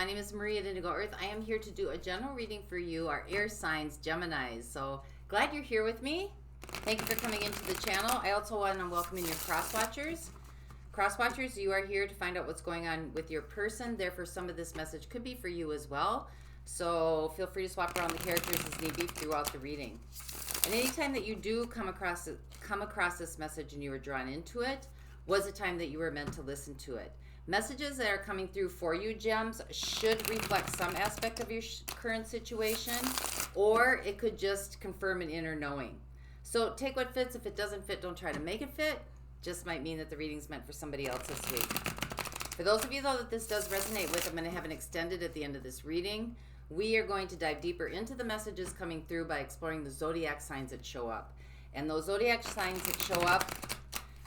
name is Marie at Indigo Earth. I am here to do a general reading for you, our air signs, Geminis. So glad you're here with me. Thank you for coming into the channel. I also want to welcome in your cross-watchers. Cross-watchers, you are here to find out what's going on with your person. Therefore, some of this message could be for you as well. So feel free to swap around the characters as need be throughout the reading. And anytime that you do come across this message and you were drawn into it, was a time that you were meant to listen to it. Messages that are coming through for you, gems, should reflect some aspect of your current situation, or it could just confirm an inner knowing. So take what fits. If it doesn't fit, don't try to make it fit. Just might mean that the reading's meant for somebody else this week. For those of you, though, that this does resonate with, I'm going to have an extended at the end of this reading. We are going to dive deeper into the messages coming through by exploring the zodiac signs that show up. And those zodiac signs that show up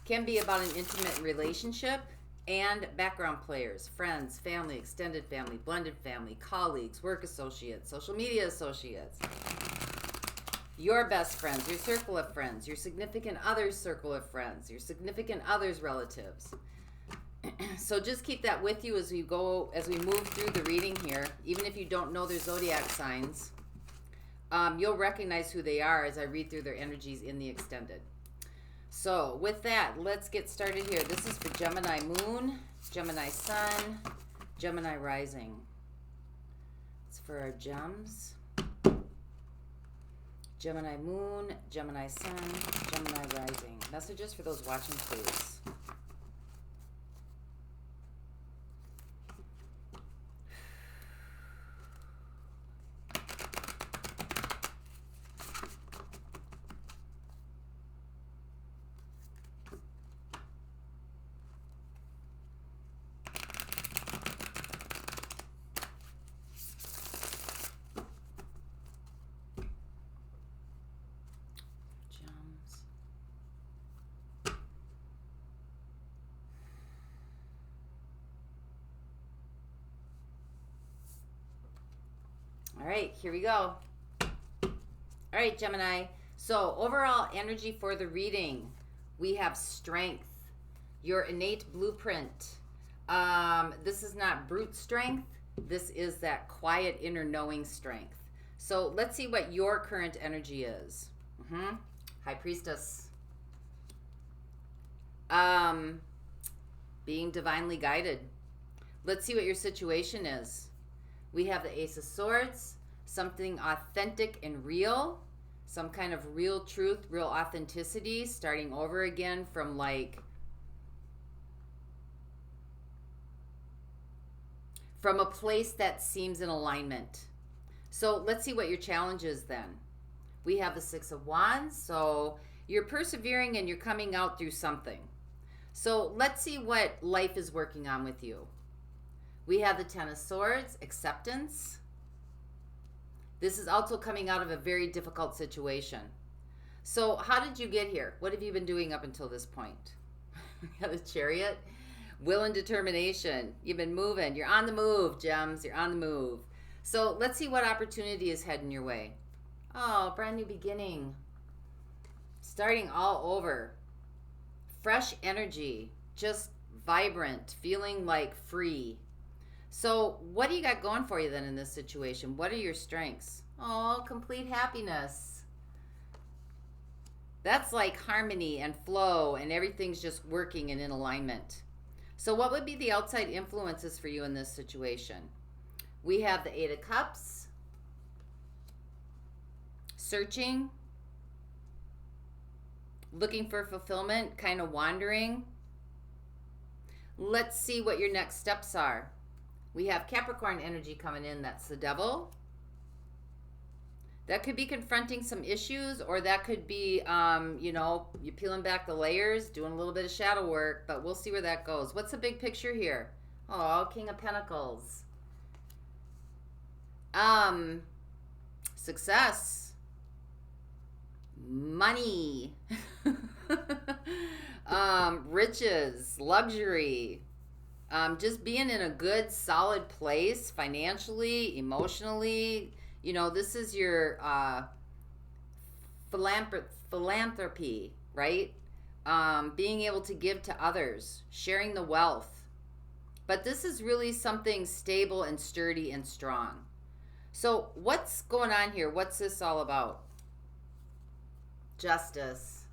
can be about an intimate relationship and background players, friends, family, extended family, blended family, colleagues, work associates, social media associates, your best friends, your circle of friends, your significant other's circle of friends, your significant other's relatives. So just keep that with you as we move through the reading here. Even if you don't know their zodiac signs, you'll recognize who they are as I read through their energies in the extended. So with that, let's get started here. This is for Gemini Moon, Gemini Sun, Gemini Rising. It's for our gems. Gemini Moon, Gemini Sun, Gemini Rising. Messages for those watching, please. All right, here we go. All right, Gemini. So overall energy for the reading, we have strength, your innate blueprint. This is not brute strength. This is that quiet inner knowing strength. So let's see what your current energy is. High Priestess. Being divinely guided. Let's see what your situation is. We have the Ace of Swords, something authentic and real, some kind of real truth, real authenticity, starting over again from from a place that seems in alignment. So let's see what your challenge is then. We have the Six of Wands, so you're persevering and you're coming out through something. So let's see what life is working on with you. We have the Ten of Swords, acceptance. This is also coming out of a very difficult situation. So how did you get here? What have you been doing up until this point? We have the Chariot, will and determination. You've been moving. You're on the move, gems. You're on the move. So let's see what opportunity is heading your way. Oh, brand new beginning. Starting all over. Fresh energy. Just vibrant. Feeling like free. So what do you got going for you then in this situation? What are your strengths? Oh, complete happiness. That's like harmony and flow and everything's just working and in alignment. So what would be the outside influences for you in this situation? We have the Eight of Cups. Searching. Looking for fulfillment, kind of wandering. Let's see what your next steps are. We have Capricorn energy coming in. That's the Devil. That could be confronting some issues, or that could be, you peeling back the layers, doing a little bit of shadow work, but we'll see where that goes. What's the big picture here? Oh, King of Pentacles. Success. Money. Riches. Luxury. Just being in a good, solid place financially, emotionally. You know, this is your philanthropy, right? Being able to give to others, sharing the wealth, But this is really something stable and sturdy and strong. So what's going on here? What's this all about? Justice,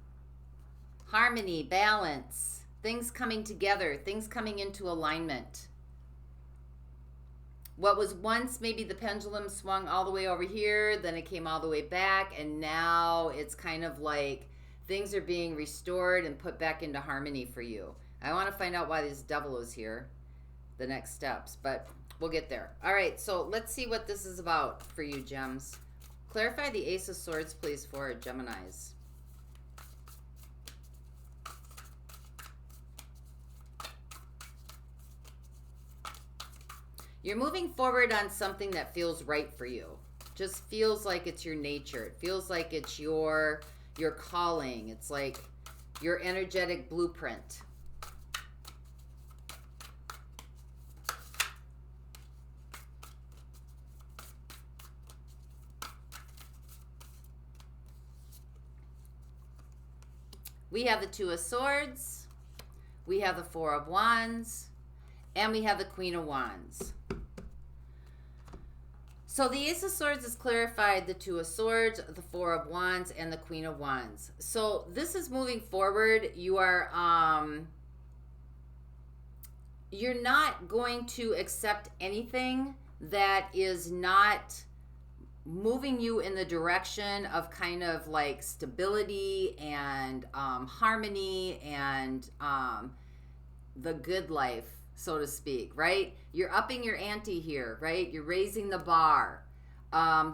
harmony, balance, things coming together, things coming into alignment. What was once maybe the pendulum swung all the way over here, then it came all the way back, and now it's kind of like things are being restored and put back into harmony for you. I want to find out why this devil is here, the next steps, but we'll get there. All right, so let's see what this is about for you, Gems. Clarify the Ace of Swords, please, for Geminis. You're moving forward on something that feels right for you. Just feels like it's your nature. It feels like it's your calling. It's like your energetic blueprint. We have the Two of Swords, we have the Four of Wands, and we have the Queen of Wands. So the Ace of Swords has clarified the Two of Swords, the Four of Wands, and the Queen of Wands. So this is moving forward. You are, you're not going to accept anything that is not moving you in the direction of kind of like stability and harmony and the good life, so to speak, right? You're upping your ante here, right? You're raising the bar.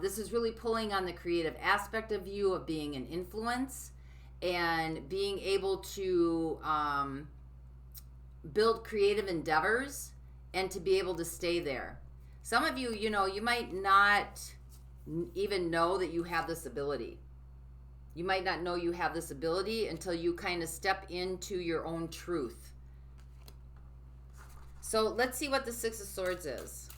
This is really pulling on the creative aspect of you, of being an influence and being able to build creative endeavors and to be able to stay there. Some of you, you know, you might not even know that you have this ability. You might not know you have this ability until you kind of step into your own truth. So let's see what the Six of Swords is.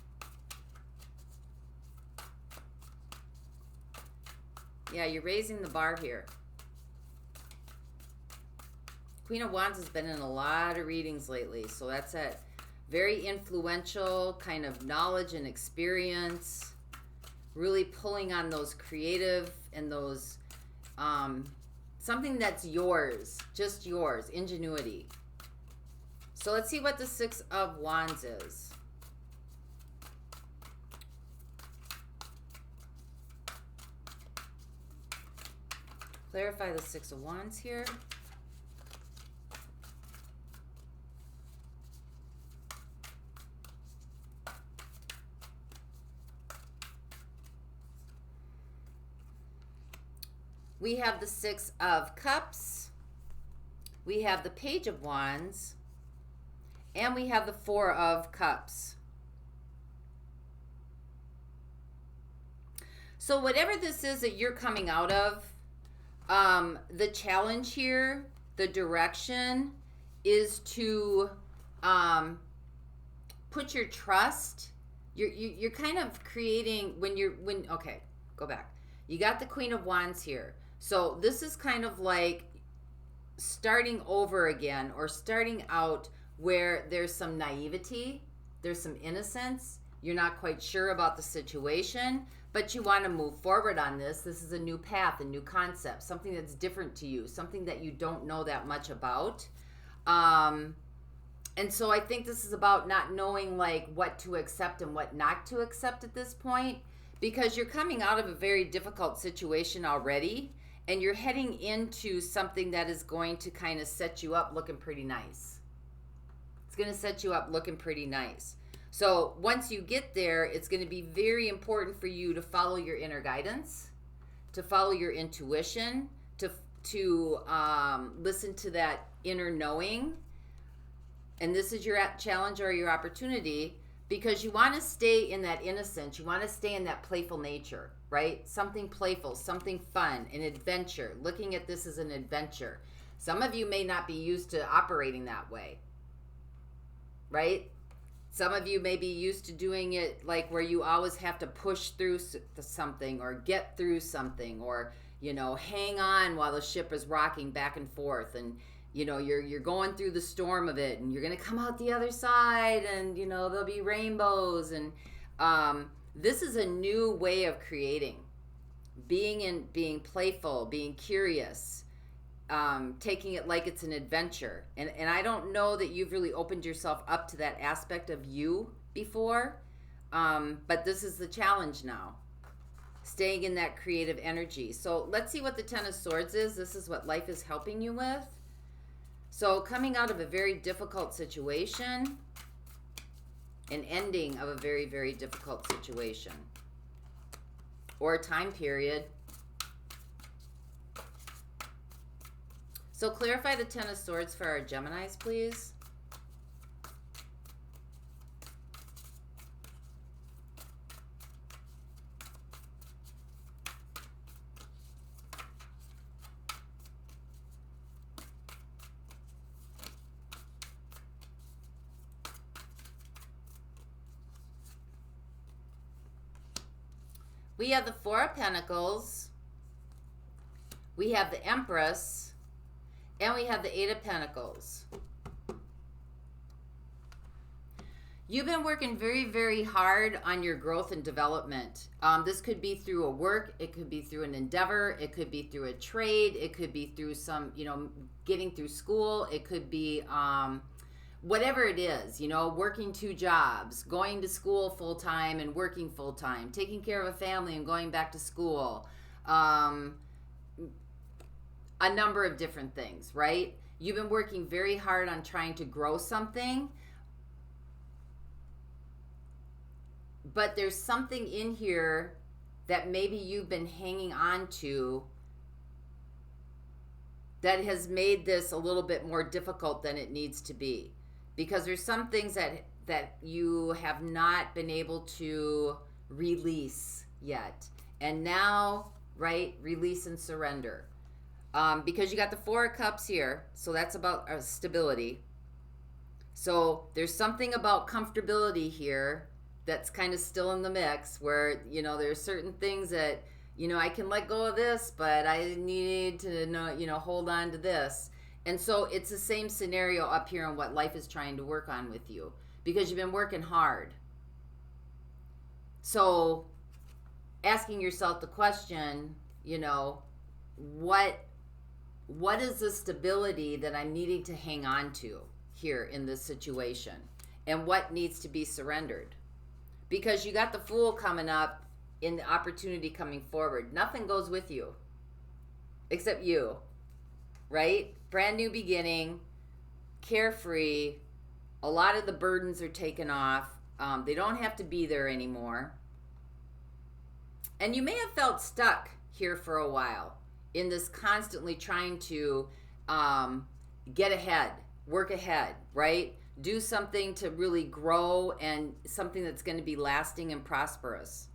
Yeah, you're raising the bar here. Queen of Wands has been in a lot of readings lately, so that's a very influential kind of knowledge and experience, really pulling on those creative and those something that's yours, just yours, ingenuity. So let's see what the Six of Wands is. Clarify the Six of Wands here. We have the Six of Cups. We have the Page of Wands. And we have the Four of Cups. So whatever this is that you're coming out of, the challenge here, the direction is to put your trust. You're kind of creating okay, go back. You got the Queen of Wands here. So this is kind of like starting over again, or starting out where there's some naivety, there's some innocence, you're not quite sure about the situation, but you want to move forward on this. This is a new path, a new concept, something that's different to you, something that you don't know that much about. And so I think this is about not knowing like what to accept and what not to accept at this point, because you're coming out of a very difficult situation already, and you're heading into something that is going to kind of set you up looking pretty nice. It's going to set you up looking pretty nice. So once you get there, it's going to be very important for you to follow your inner guidance, to follow your intuition, to listen to that inner knowing. And this is your challenge or your opportunity, because you want to stay in that innocence. You want to stay in that playful nature, right? Something playful, something fun, an adventure. Looking at this as an adventure. Some of you may not be used to operating that way, right? Some of you may be used to doing it like where you always have to push through something, or get through something, or, you know, hang on while the ship is rocking back and forth. And you know, you're going through the storm of it, and you're going to come out the other side, and, you know, there'll be rainbows. And this is a new way of creating, being playful, being curious, taking it like it's an adventure. And I don't know that you've really opened yourself up to that aspect of you before, but this is the challenge now, staying in that creative energy. So let's see what the Ten of Swords is. This is what life is helping you with. So coming out of a very difficult situation, an ending of a very, very difficult situation or a time period. So clarify the Ten of Swords for our Geminis, please. We have the Four of Pentacles, we have the Empress, and we have the Eight of Pentacles. You've been working very, very hard on your growth and development. This could be through a work, it could be through an endeavor, it could be through a trade, it could be through some, you know, getting through school, it could be whatever it is, you know, working 2 jobs, going to school full-time and working full-time, taking care of a family and going back to school, a number of different things, right? You've been working very hard on trying to grow something, but there's something in here that maybe you've been hanging on to that has made this a little bit more difficult than it needs to be. Because there's some things that you have not been able to release yet. And now, right, release and surrender. Because you got the Four of Cups here, so that's about stability. So there's something about comfortability here that's kind of still in the mix, where, you know, there's certain things that, you know, I can let go of this, but I need to know, you know, hold on to this. And so it's the same scenario up here on what life is trying to work on with you, because you've been working hard. So asking yourself the question, you know, what is the stability that I'm needing to hang on to here in this situation? And what needs to be surrendered? Because you got the Fool coming up in the opportunity coming forward. Nothing goes with you except you, right? Brand new beginning, carefree. A lot of the burdens are taken off. They don't have to be there anymore. And you may have felt stuck here for a while in this constantly trying to get ahead, work ahead, right? Do something to really grow and something that's going to be lasting and prosperous.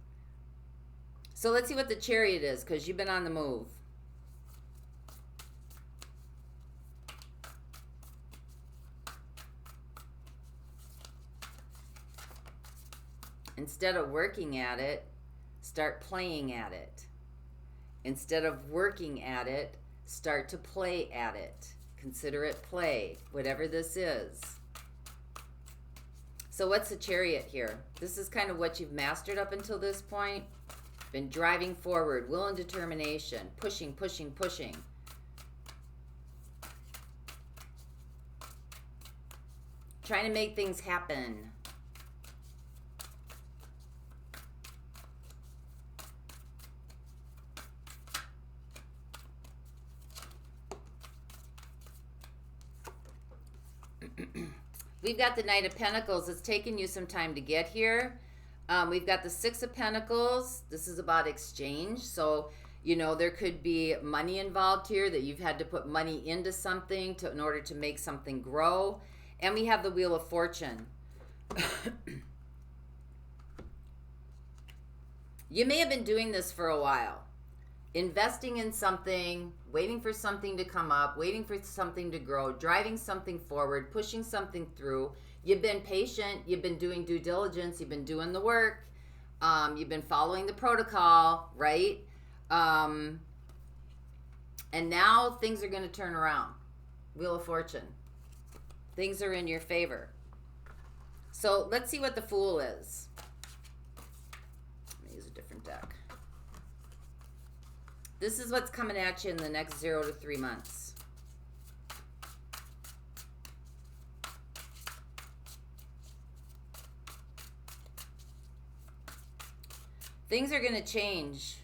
So let's see what the Chariot is, because you've been on the move. Instead of working at it, start playing at it. Instead of working at it, start to play at it. Consider it play, whatever this is. So what's the Chariot here? This is kind of what you've mastered up until this point. Been driving forward, will and determination, pushing, pushing, pushing. Trying to make things happen. We've got the Knight of Pentacles. It's taken you some time to get here. We've got the Six of Pentacles. This is about exchange. So, you know, there could be money involved here, that you've had to put money into something in order to make something grow. And we have the Wheel of Fortune. You may have been doing this for a while. Investing in something, waiting for something to come up, waiting for something to grow, driving something forward, pushing something through. You've been patient, you've been doing due diligence, you've been doing the work, you've been following the protocol, right? And now things are going to turn around. Wheel of Fortune. Things are in your favor. So let's see what the Fool is. Let me use a different deck. This is what's coming at you in the next 0 to 3 months. Things are going to change.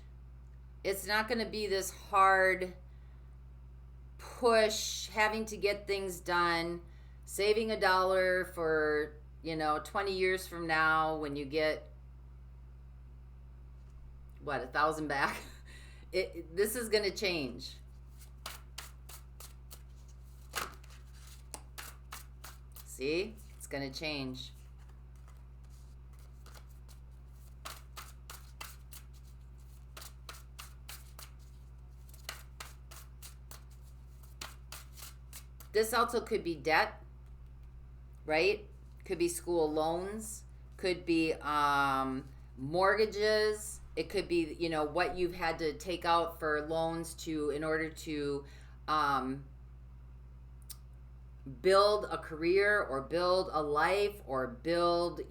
It's not going to be this hard push, having to get things done, saving $1 for, 20 years from now when you get, what, 1,000 back? This is going to change. See? It's going to change. This also could be debt, right? Could be school loans, could be mortgages. It could be, what you've had to take out for loans in order to build a career or build a life or build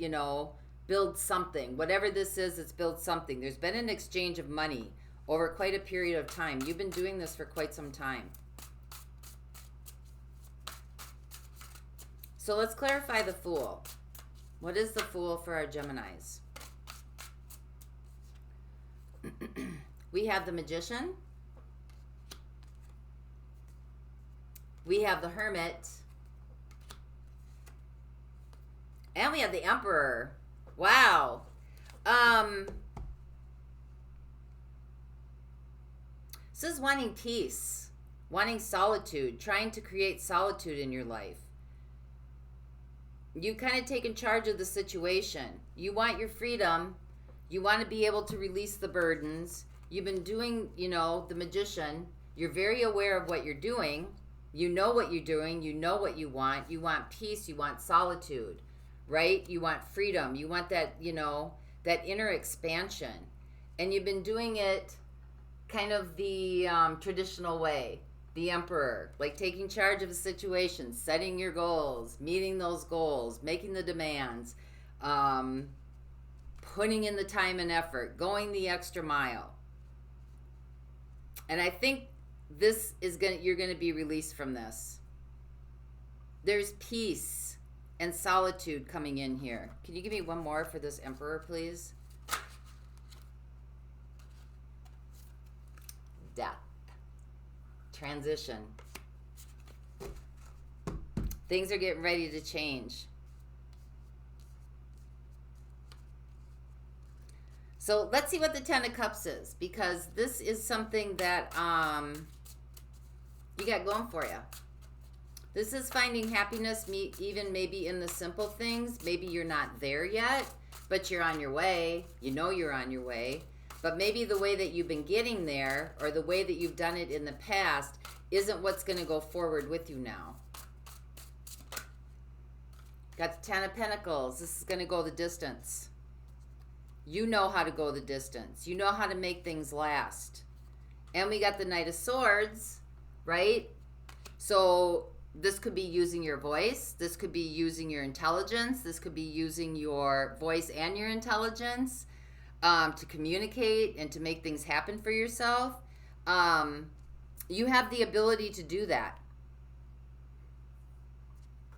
something. Whatever this is, it's build something. There's been an exchange of money over quite a period of time. You've been doing this for quite some time. So let's clarify the Fool. What is the Fool for our Geminis? We have the Magician. We have the Hermit. And we have the Emperor. Wow. This is wanting peace, wanting solitude, trying to create solitude in your life. You kind of taken charge of the situation. You want your freedom. You want to be able to release the burdens. You've been doing, the Magician. You're very aware of what you're doing. You know what you're doing. You know what you want. You want peace. You want solitude, right? You want freedom. You want that, that inner expansion. And you've been doing it kind of the traditional way. The Emperor, like taking charge of a situation, setting your goals, meeting those goals, making the demands, putting in the time and effort, going the extra mile. And I think this is you're going to be released from this. There's peace and solitude coming in here. Can you give me one more for this Emperor, please? Death. Transition. Things are getting ready to change. So let's see what the Ten of Cups is, because this is something that you got going for you. This is finding happiness, even maybe in the simple things. Maybe you're not there yet, but you're on your way. You know you're on your way. But maybe the way that you've been getting there, or the way that you've done it in the past, isn't what's going to go forward with you now. Got the Ten of Pentacles. This is going to go the distance. You know how to go the distance. You know how to make things last. And we got the Knight of Swords, right? So this could be using your voice. This could be using your intelligence. This could be using your voice and your intelligence to communicate and to make things happen for yourself. You have the ability to do that.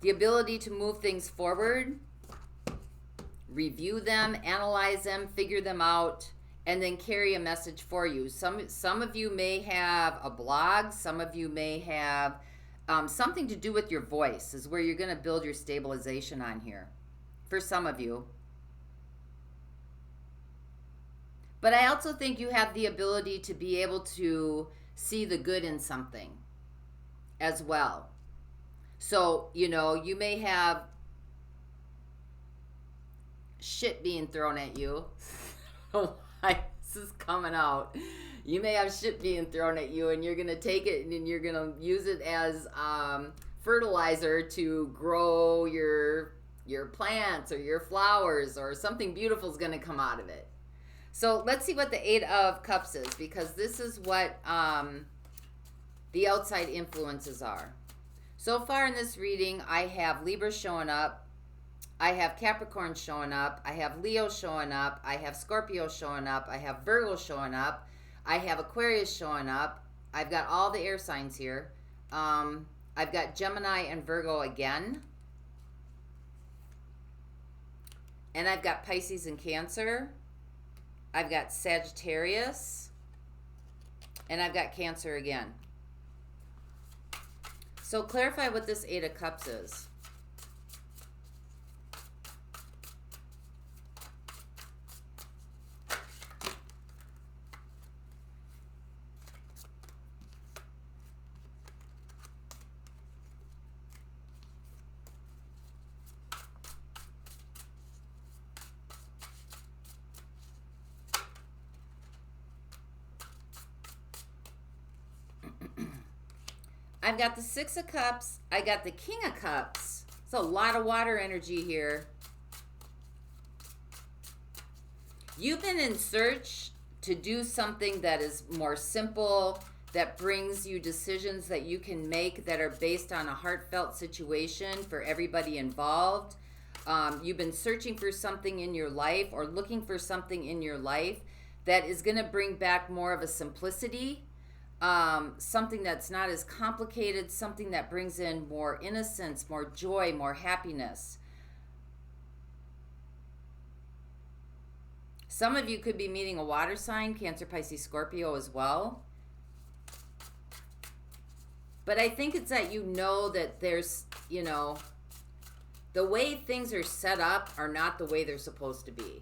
The ability to move things forward, review them, analyze them, figure them out, and then carry a message for you. Some of you may have a blog. Some of you may have something to do with your voice is where you're going to build your stabilization on here. For some of you. But I also think you have the ability to be able to see the good in something as well. So, you may have shit being thrown at you. Why this is coming out. You may have shit being thrown at you, and you're going to take it and you're going to use it as fertilizer to grow your plants or your flowers, or something beautiful is going to come out of it. So let's see what the Eight of Cups is, because this is what the outside influences are. So far in this reading, I have Libra showing up. I have Capricorn showing up. I have Leo showing up. I have Scorpio showing up. I have Virgo showing up. I have Aquarius showing up. I've got all the air signs here. I've got Gemini and Virgo again. And I've got Pisces and Cancer. I've got Sagittarius. And I've got Cancer again. So clarify what this Eight of Cups is. I've got the Six of Cups. I got the King of Cups. It's a lot of water energy here. You've been in search to do something that is more simple, that brings you decisions that you can make that are based on a heartfelt situation for everybody involved. You've been searching for something in your life or looking for something in your life that is going to bring back more of a simplicity. Something that's not as complicated, something that brings in more innocence, more joy, more happiness. Some of you could be meeting a water sign, Cancer, Pisces, Scorpio as well. But I think it's that you know that there's, you know, the way things are set up are not the way they're supposed to be.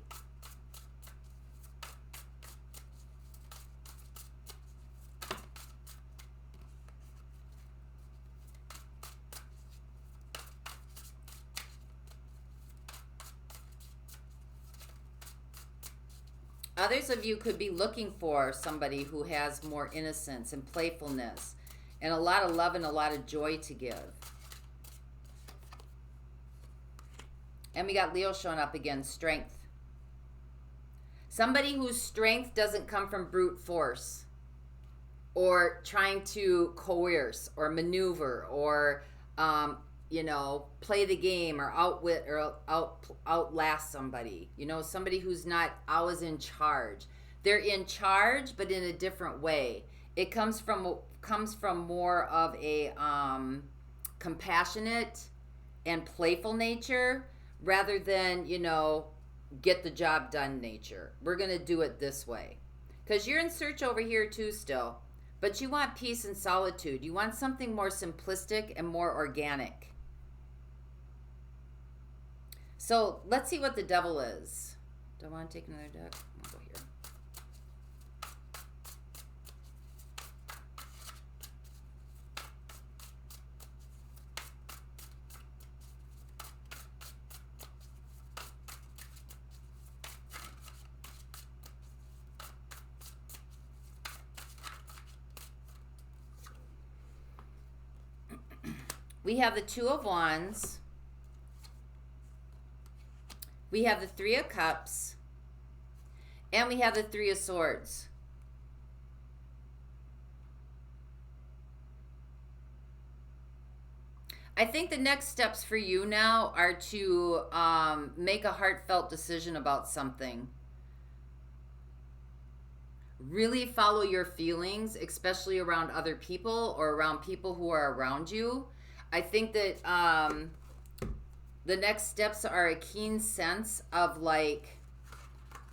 Others of you could be looking for somebody who has more innocence and playfulness and a lot of love and a lot of joy to give. And we got Leo showing up again, strength. Somebody whose strength doesn't come from brute force or trying to coerce or maneuver or, you know, play the game or outwit or outlast somebody. You know, somebody who's not always in charge. They're in charge, but in a different way. It comes from more of a compassionate and playful nature rather than, you know, get the job done nature. We're going to do it this way. Because you're in search over here too still. But you want peace and solitude. You want something more simplistic and more organic. So let's see what the Devil is. Do I want to take another deck? I'll go here. We have the Two of Wands. We have the Three of Cups. And we have the Three of Swords. I think the next steps for you now are to make a heartfelt decision about something. Really follow your feelings, especially around other people or around people who are around you. I think that the next steps are a keen sense of like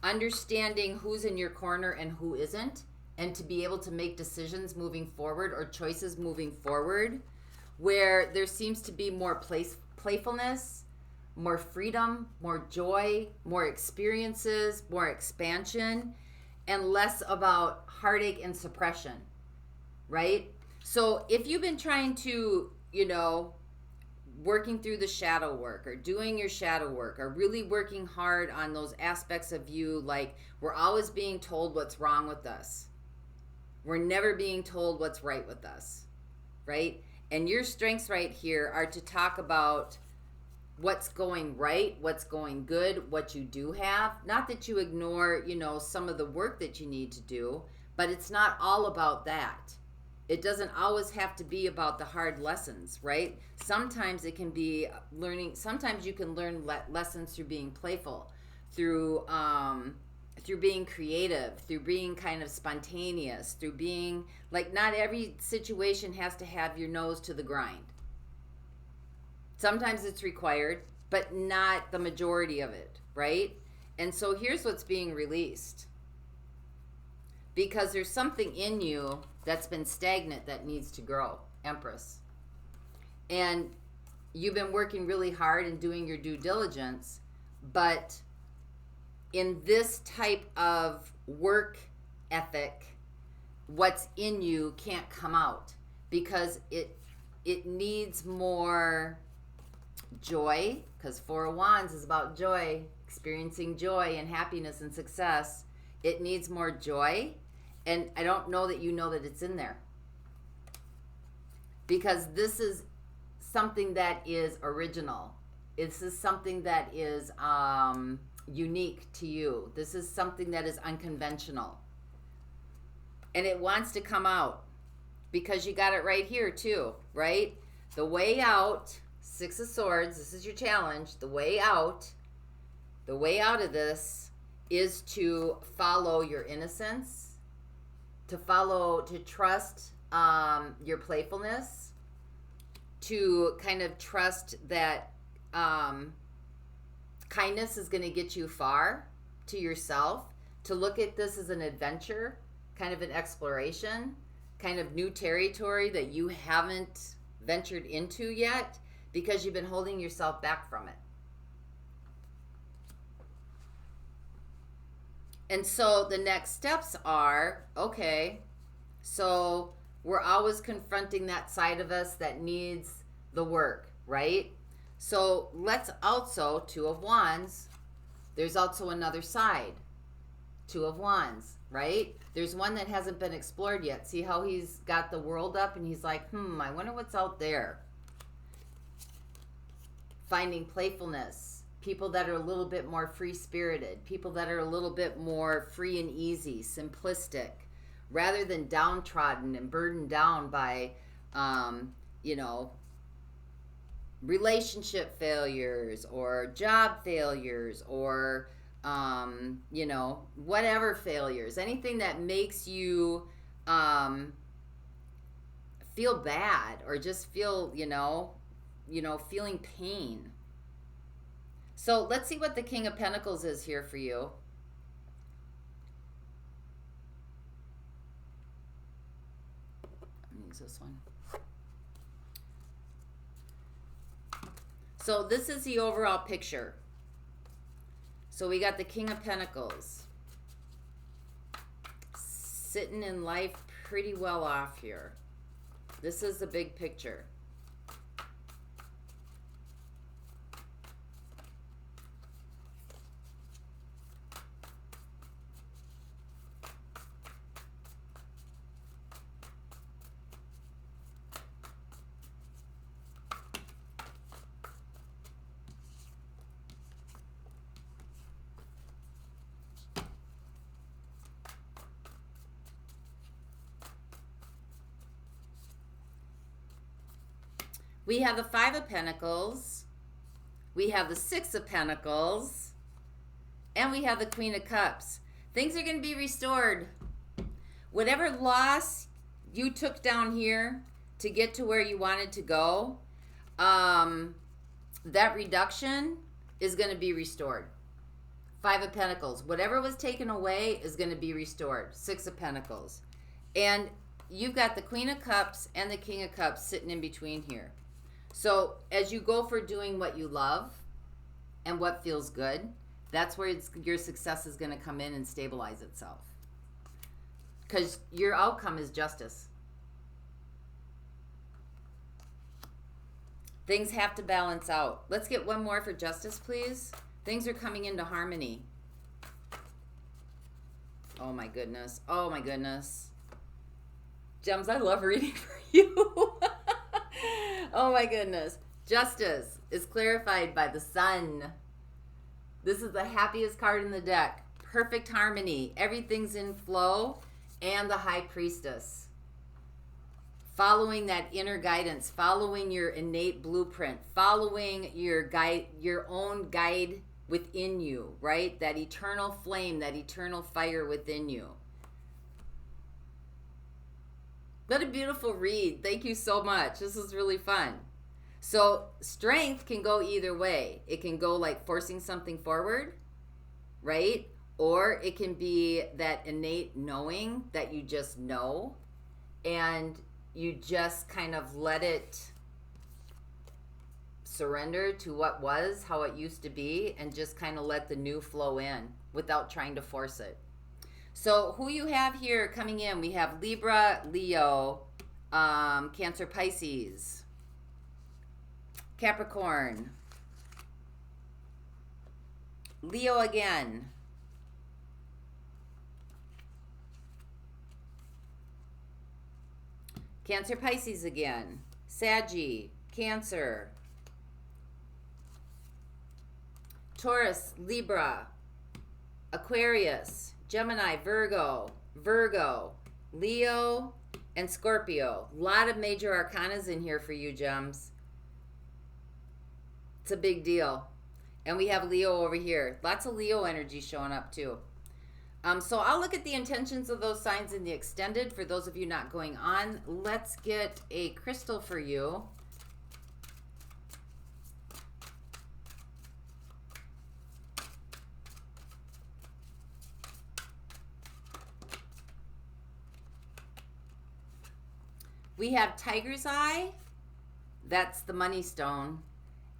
understanding who's in your corner and who isn't, and to be able to make decisions moving forward or choices moving forward where there seems to be more playfulness, more freedom, more joy, more experiences, more expansion, and less about heartache and suppression, right? So if you've been trying to, you know, working through the shadow work or doing your shadow work or really working hard on those aspects of you, like we're always being told what's wrong with us. We're never being told what's right with us, right? And your strengths right here are to talk about what's going right, what's going good, what you do have. Not that you ignore, you know, some of the work that you need to do, but it's not all about that. It doesn't always have to be about the hard lessons, right? Sometimes it can be learning. Sometimes you can learn lessons through being playful, through being creative, through being kind of spontaneous, through being like, not every situation has to have your nose to the grind. Sometimes it's required, but not the majority of it, right? And so here's what's being released. Because there's something in you that's been stagnant that needs to grow, Empress. And you've been working really hard and doing your due diligence, but in this type of work ethic, what's in you can't come out because it needs more joy, because Four of Wands is about joy, experiencing joy and happiness and success. It needs more joy. And I don't know that you know that it's in there. Because this is something that is original. This is something that is unique to you. This is something that is unconventional. And it wants to come out. Because you got it right here too, right? The way out, Six of Swords, this is your challenge. The way out of this is to follow your innocence, to trust your playfulness, to kind of trust that kindness is going to get you far to yourself, to look at this as an adventure, kind of an exploration, kind of new territory that you haven't ventured into yet because you've been holding yourself back from it. And so the next steps are, okay, so we're always confronting that side of us that needs the work, right? So let's also, Two of Wands, there's also another side. Two of Wands, right? There's one that hasn't been explored yet. See how he's got the world up and he's like, I wonder what's out there. Finding playfulness. People that are a little bit more free-spirited. People that are a little bit more free and easy, simplistic. Rather than downtrodden and burdened down by, relationship failures or job failures or, whatever failures. Anything that makes you feel bad or just feel, feeling pain. So let's see what the King of Pentacles is here for you. I'm going to use this one. So this is the overall picture. So we got the King of Pentacles. Sitting in life pretty well off here. This is the big picture. We have the Five of Pentacles, we have the Six of Pentacles, and we have the Queen of Cups. Things are going to be restored. Whatever loss you took down here to get to where you wanted to go, that reduction is going to be restored. Five of Pentacles. Whatever was taken away is going to be restored. Six of Pentacles. And you've got the Queen of Cups and the King of Cups sitting in between here. So as you go for doing what you love and what feels good, that's where your success is going to come in and stabilize itself. Because your outcome is justice. Things have to balance out. Let's get one more for justice, please. Things are coming into harmony. Oh my goodness. Oh my goodness. Gems, I love reading for you. Oh my goodness. Justice is clarified by the Sun. This is the happiest card in the deck. Perfect harmony. Everything's in flow. And the High Priestess. following that inner guidance, following your innate blueprint, following your own guide within you, right? That eternal flame, that eternal fire within you. What a beautiful read. Thank you so much. This is really fun. So strength can go either way. It can go like forcing something forward, right? Or it can be that innate knowing that you just know, and you just kind of let it surrender to what was, how it used to be, and just kind of let the new flow in without trying to force it. So who you have here coming in, we have Libra, Leo, Cancer, Pisces, Capricorn, Leo again, Cancer, Pisces again, Saggy, Cancer, Taurus, Libra, Aquarius, Gemini, Virgo, Leo, and Scorpio. A lot of major arcanas in here for you, gems. It's a big deal. And we have Leo over here. Lots of Leo energy showing up too. So I'll look at the intentions of those signs in the extended for those of you not going on. Let's get a crystal for you. We have Tiger's Eye. That's the money stone.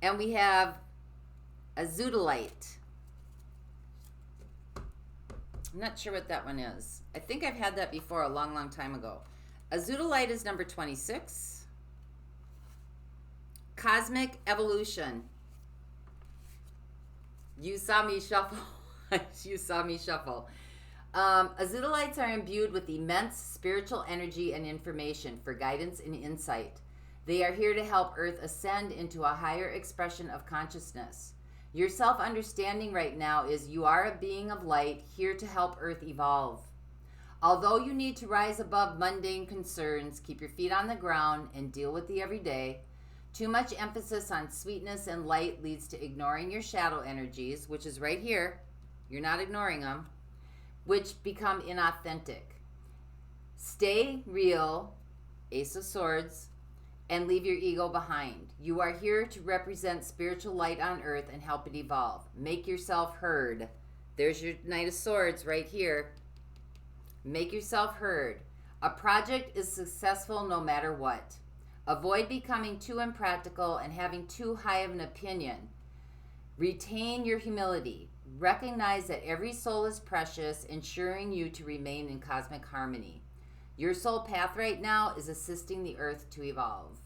And we have Azudolite. I'm not sure what that one is. I think I've had that before a long, long time ago. Azudolite is number 26. Cosmic Evolution. You saw me shuffle. You saw me shuffle. Azudolites are imbued with immense spiritual energy and information for guidance and insight. They are here to help Earth ascend into a higher expression of consciousness. Your self-understanding right now is you are a being of light here to help Earth evolve. Although you need to rise above mundane concerns, keep your feet on the ground, and deal with the everyday, too much emphasis on sweetness and light leads to ignoring your shadow energies, which is right here. You're not ignoring them, which become inauthentic. Stay real, Ace of Swords, and leave your ego behind. You are here to represent spiritual light on Earth and help it evolve. Make yourself heard. There's your Knight of Swords right here. Make yourself heard. A project is successful no matter what. Avoid becoming too impractical and having too high of an opinion. Retain your humility. Recognize that every soul is precious, ensuring you to remain in cosmic harmony. Your soul path right now is assisting the Earth to evolve.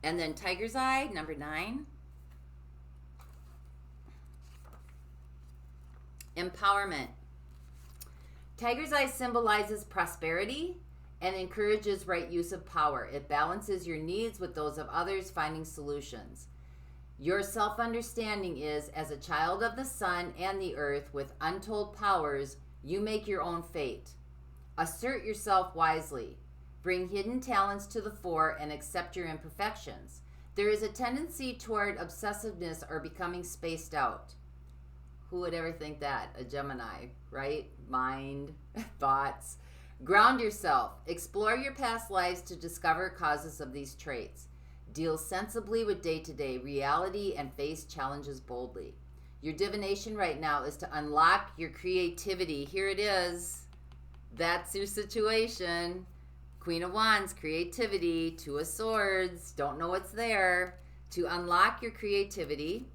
And then Tiger's Eye, number 9. Empowerment. Tiger's Eye symbolizes prosperity and encourages right use of power. It balances your needs with those of others, finding solutions. Your self-understanding is, as a child of the sun and the earth with untold powers, you make your own fate. Assert yourself wisely. Bring hidden talents to the fore and accept your imperfections. There is a tendency toward obsessiveness or becoming spaced out. Who would ever think that? A Gemini, right? Mind, thoughts. Ground yourself. Explore your past lives to discover causes of these traits. Deal sensibly with day-to-day reality and face challenges boldly. Your divination right now is to unlock your creativity. Here it is. That's your situation. Queen of Wands, creativity. Two of Swords, don't know what's there. To unlock your creativity.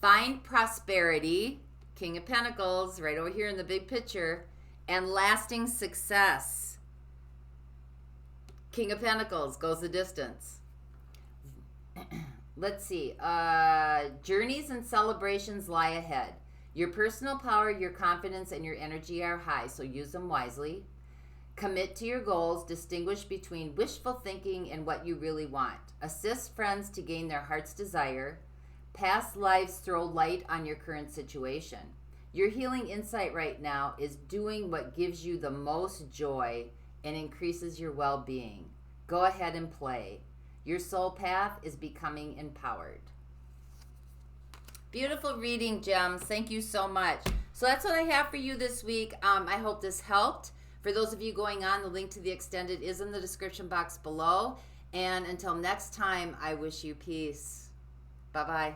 Find prosperity. King of Pentacles, right over here in the big picture. And lasting success. King of Pentacles goes the distance. Let's see. Journeys and celebrations lie ahead. Your personal power, your confidence, and your energy are high, so use them wisely. Commit to your goals. Distinguish between wishful thinking and what you really want. Assist friends to gain their heart's desire. Past lives throw light on your current situation. Your healing insight right now is doing what gives you the most joy and increases your well-being. Go ahead and play. Your soul path is becoming empowered. Beautiful reading, Gems. Thank you so much. So that's what I have for you this week. I hope this helped. For those of you going on, the link to the extended is in the description box below. And until next time, I wish you peace. Bye-bye.